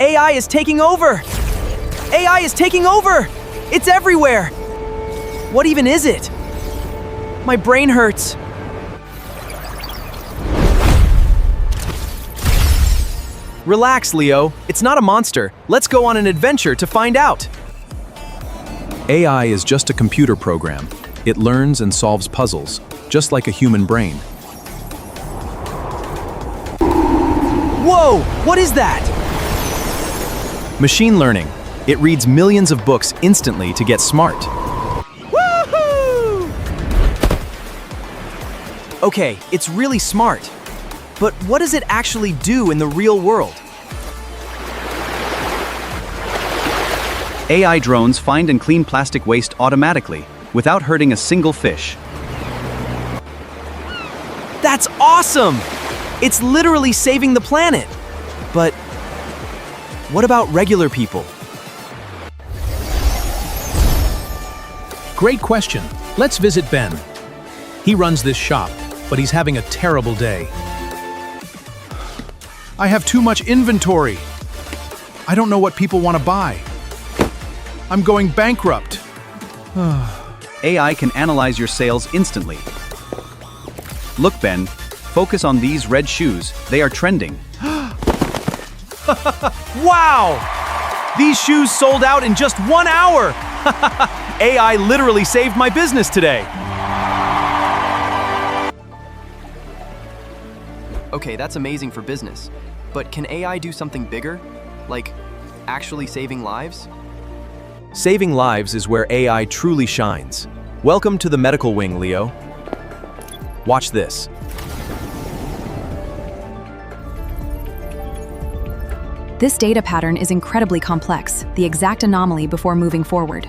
AI is taking over! AI is taking over! It's everywhere! What even is it? My brain hurts. Relax, Leo. It's not a monster. Let's go on an adventure to find out. AI is just a computer program. It learns and solves puzzles, just like a human brain. Whoa! What is that? Machine learning. It reads millions of books instantly to get smart. Woohoo! Okay, it's really smart. But what does it actually do in the real world? AI drones find and clean plastic waste automatically, without hurting a single fish. That's awesome! It's literally saving the planet. But what about regular people? Great question. Let's visit Ben. He runs this shop, but he's having a terrible day. I have too much inventory. I don't know what people want to buy. I'm going bankrupt. AI can analyze your sales instantly. Look, Ben, focus on these red shoes. They are trending. Wow! These shoes sold out in just 1 hour! AI literally saved my business today. Okay, that's amazing for business. But can AI do something bigger? Like, actually saving lives? Saving lives is where AI truly shines. Welcome to the medical wing, Leo. Watch this. This data pattern is incredibly complex, the exact anomaly before moving forward.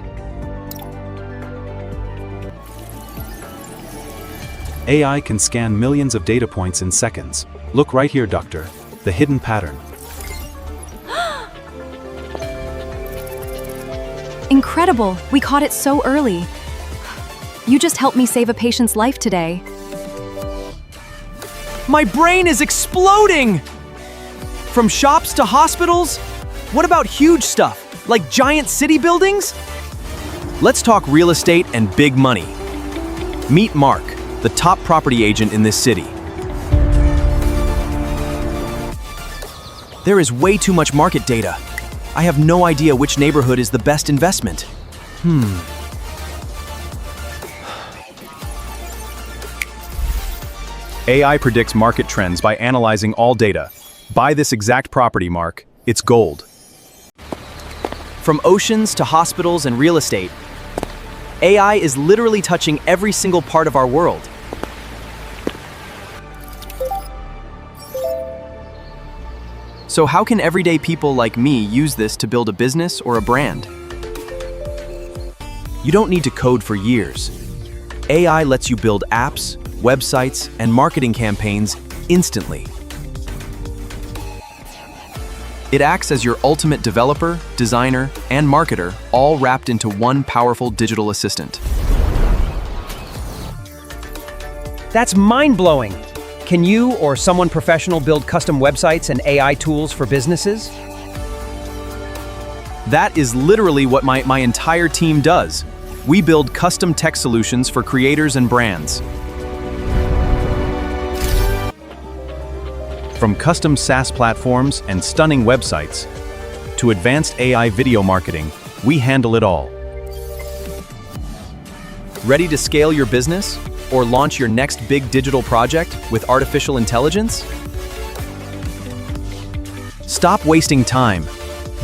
AI can scan millions of data points in seconds. Look right here, doctor. The hidden pattern. Incredible! We caught it so early. You just helped me save a patient's life today. My brain is exploding! From shops to hospitals? What about huge stuff, like giant city buildings? Let's talk real estate and big money. Meet Mark, the top property agent in this city. There is way too much market data. I have no idea which neighborhood is the best investment. AI predicts market trends by analyzing all data. Buy this exact property, Mark. It's gold. From oceans to hospitals and real estate, AI is literally touching every single part of our world. So how can everyday people like me use this to build a business or a brand? You don't need to code for years. AI lets you build apps, websites, and marketing campaigns instantly. It acts as your ultimate developer, designer, and marketer, all wrapped into one powerful digital assistant. That's mind-blowing. Can you or someone professional build custom websites and AI tools for businesses? That is literally what my entire team does. We build custom tech solutions for creators and brands. From custom SaaS platforms and stunning websites to advanced AI video marketing, we handle it all. Ready to scale your business or launch your next big digital project with artificial intelligence? Stop wasting time.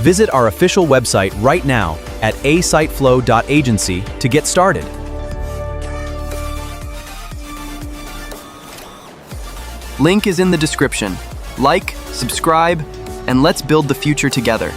Visit our official website right now at asiteflow.agency to get started. Link is in the description. Like, subscribe, and let's build the future together.